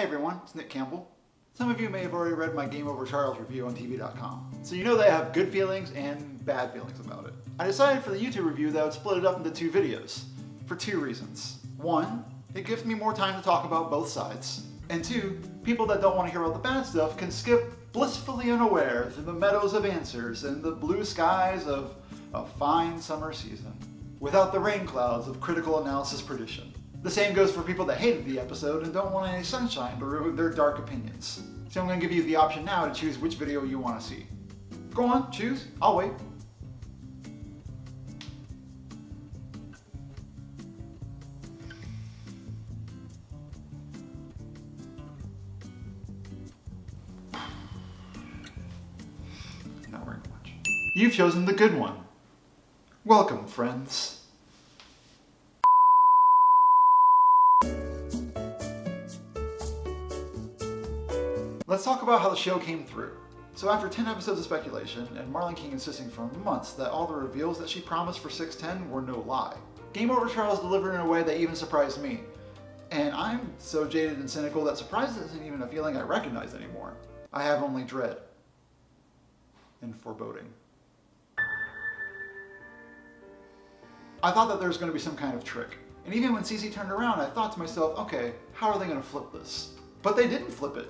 everyone, it's Nick Campbell. Some of you may have already read my Game Over Charles review on TV.com, so you know that I have good feelings and bad feelings about it. I decided for the YouTube review that I would split it up into two videos, for two reasons. One, it gives me more time to talk about both sides. And two, people that don't want to hear about the bad stuff can skip blissfully unaware through the meadows of answers and the blue skies of a fine summer season, without the rain clouds of critical analysis perdition. The same goes for people that hated the episode and don't want any sunshine to ruin their dark opinions. So I'm going to give you the option now to choose which video you want to see. Go on, choose. I'll wait. Not very much. You've chosen the good one. Welcome, friends. Let's talk about how the show came through. So after 10 episodes of speculation, and Marlon King insisting for months that all the reveals that she promised for 610 were no lie, Game Over Charles delivered in a way that even surprised me. And I'm so jaded and cynical that surprise isn't even a feeling I recognize anymore. I have only dread and foreboding. I thought that there was going to be some kind of trick. And even when CeCe turned around, I thought to myself, okay, how are they going to flip this? But they didn't flip it.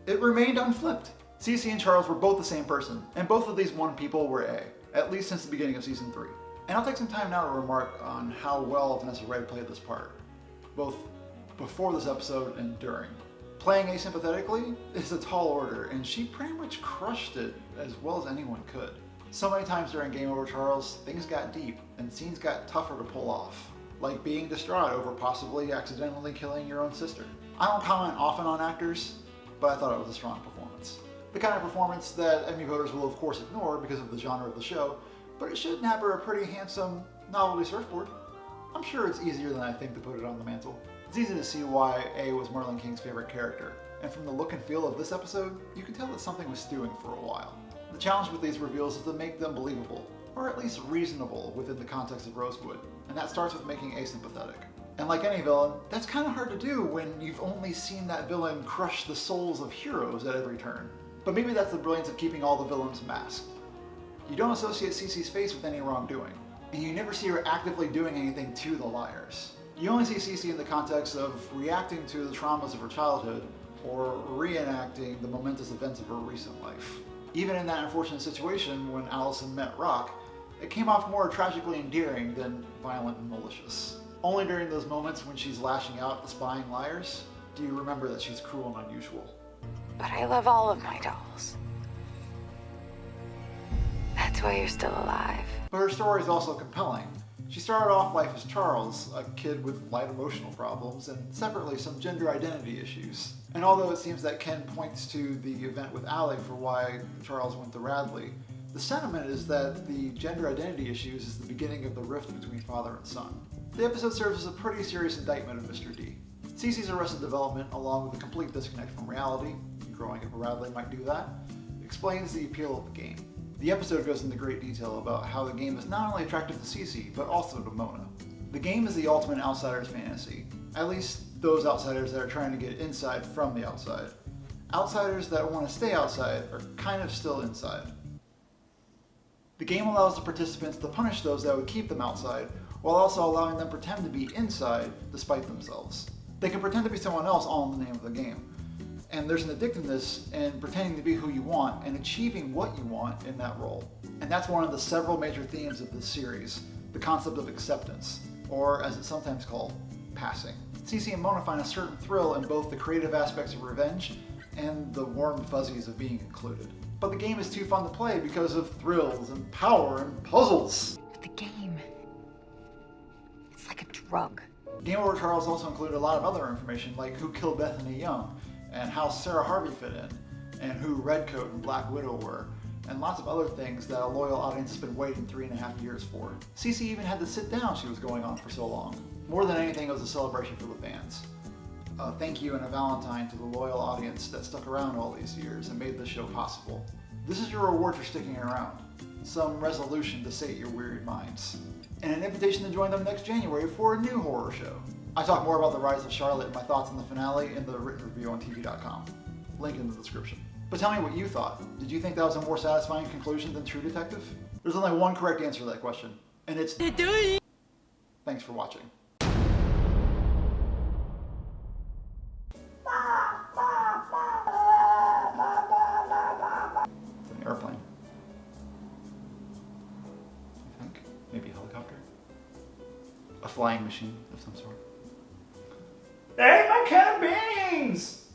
It remained unflipped. CeCe and Charles were both the same person, and both of these one people were A, at least since the beginning of season 3. And I'll take some time now to remark on how well Vanessa Ray played this part, both before this episode and during. Playing asympathetically is a tall order, and she pretty much crushed it as well as anyone could. So many times during Game Over Charles, things got deep, and scenes got tougher to pull off, like being distraught over possibly accidentally killing your own sister. I don't comment often on actors, but I thought it was a strong performance. The kind of performance that Emmy voters will of course ignore because of the genre of the show, but it should nab her a pretty handsome novelty surfboard. I'm sure it's easier than I think to put it on the mantle. It's easy to see why A was Marlon King's favorite character, and from the look and feel of this episode, you can tell that something was stewing for a while. The challenge with these reveals is to make them believable, or at least reasonable within the context of Rosewood, and that starts with making A sympathetic. And like any villain, that's kind of hard to do when you've only seen that villain crush the souls of heroes at every turn. But maybe that's the brilliance of keeping all the villains masked. You don't associate CeCe's face with any wrongdoing, and you never see her actively doing anything to the liars. You only see CeCe in the context of reacting to the traumas of her childhood, or reenacting the momentous events of her recent life. Even in that unfortunate situation when Allison met Rock, it came off more tragically endearing than violent and malicious. Only during those moments when she's lashing out at the spying liars do you remember that she's cruel and unusual. But I love all of my dolls. That's why you're still alive. But her story is also compelling. She started off life as Charles, a kid with light emotional problems, and separately some gender identity issues. And although it seems that Ken points to the event with Allie for why Charles went to Radley, the sentiment is that the gender identity issues is the beginning of the rift between father and son. The episode serves as a pretty serious indictment of Mr. D. CeCe's arrested development, along with a complete disconnect from reality, growing up a Radley might do that, explains the appeal of the game. The episode goes into great detail about how the game is not only attractive to CeCe, but also to Mona. The game is the ultimate outsider's fantasy, at least those outsiders that are trying to get inside from the outside. Outsiders that want to stay outside are kind of still inside. The game allows the participants to punish those that would keep them outside, while also allowing them to pretend to be inside despite themselves. They can pretend to be someone else all in the name of the game. And there's an addictiveness in pretending to be who you want and achieving what you want in that role. And that's one of the several major themes of this series, the concept of acceptance, or as it's sometimes called, passing. CeCe and Mona find a certain thrill in both the creative aspects of revenge and the warm fuzzies of being included. But the game is too fun to play because of thrills and power and puzzles. The game, it's like a drug. Game Over Charles also included a lot of other information, like who killed Bethany Young, and how Sarah Harvey fit in, and who Redcoat and Black Widow were, and lots of other things that a loyal audience has been waiting 3.5 years for. CeCe even had to sit down, she was going on for so long. More than anything, it was a celebration for the fans. A thank you and a Valentine to the loyal audience that stuck around all these years and made this show possible. This is your reward for sticking around. Some resolution to sate your wearied minds. And an invitation to join them next January for a new horror show. I talk more about the rise of Charlotte and my thoughts on the finale in the written review on TV.com. Link in the description. But tell me what you thought. Did you think that was a more satisfying conclusion than True Detective? There's only one correct answer to that question, and it's... Thanks for watching. It's an airplane. I think. Maybe a helicopter? A flying machine of some sort. Hey, my can of beans!